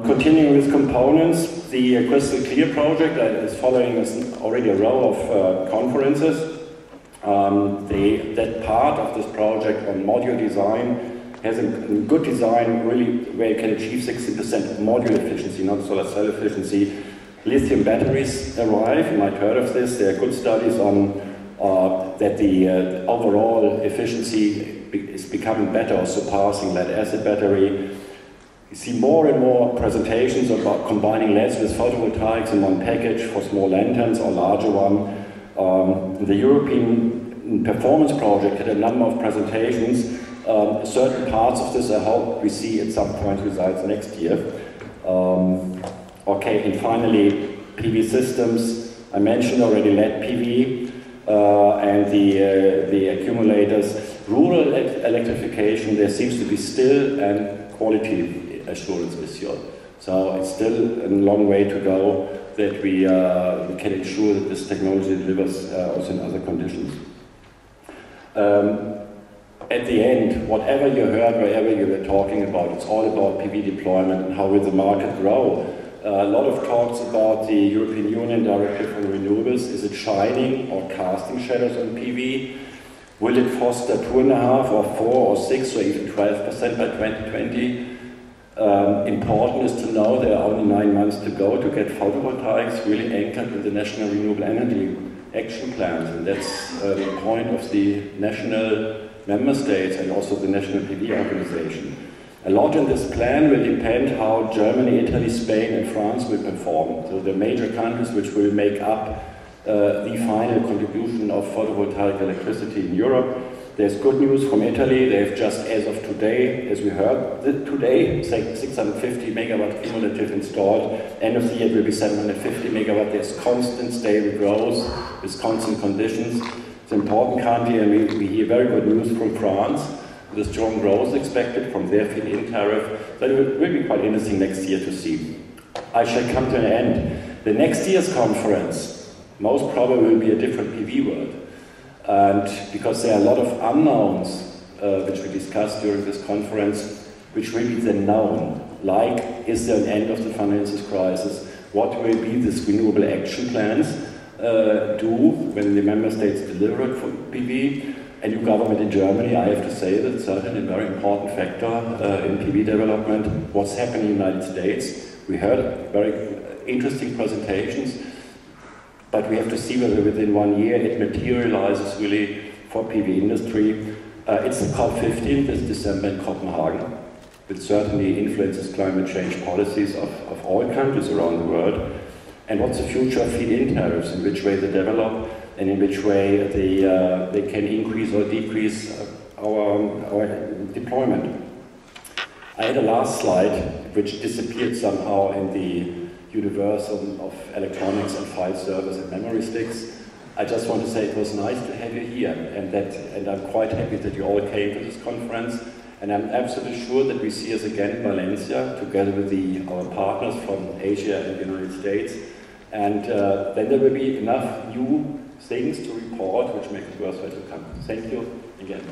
Continuing with components, the Crystal Clear project is following already a row of conferences. That part of this project on module design has a good design, really, where you can achieve 60% module efficiency, not solar cell efficiency. Lithium batteries arrive, you might have heard of this. There are good studies on that the overall efficiency is becoming better or surpassing lead acid battery. You see more and more presentations about combining LEDs with photovoltaics in one package for small lanterns or larger one. The European Performance Project had a number of presentations. Certain parts of this I hope we see at some point results next year. Okay, and finally, PV systems. I mentioned already LED PV and the accumulators. Rural electrification, there seems to be still a quality assurance issue. So it's still a long way to go that we can ensure that this technology delivers also in other conditions. At the end, whatever you heard, wherever you were talking about, it's all about PV deployment and how will the market grow. A lot of talks about the European Union Directive on Renewables. Is it shining or casting shadows on PV? Will it foster 2.5% or 4% or 6% or even 12% by 2020? Important is to know there are only 9 months to go to get photovoltaics really anchored in the National Renewable Energy Action Plans, and that's the point of the national member states and also the National PV Organization. A lot in this plan will depend how Germany, Italy, Spain and France will perform. So the major countries which will make up the final contribution of photovoltaic electricity in Europe. There's good news from Italy. They've just, as of today, as we heard, today, 650 megawatt cumulative installed. End of the year it will be 750 megawatt. There's constant stable growth with constant conditions. It's an important country, and we hear very good news from France. The strong growth expected from their feed-in tariff. That will be quite interesting next year to see. I shall come to an end. The next year's conference most probably will be a different PV world. And because there are a lot of unknowns which we discussed during this conference, which will be then known, like is there an end of the financial crisis, what will be these renewable action plans do when the member states deliver it for PV. A new government in Germany, I have to say that it's certainly a very important factor in PV development. What's happening in the United States, we heard very interesting presentations, but we have to see whether within 1 year it materializes really for PV industry. It's the COP15 this December in Copenhagen. It certainly influences climate change policies of all countries around the world. And what's the future of feed-in tariffs, in which way they develop, and in which way they can increase or decrease our deployment. I had a last slide which disappeared somehow in the universe of electronics and file servers and memory sticks. I just want to say it was nice to have you here, and I'm quite happy that you all came to this conference, and I'm absolutely sure that we see us again in Valencia together with our partners from Asia and the United States, and then there will be enough new things to report which make it worthwhile to come. Thank you again.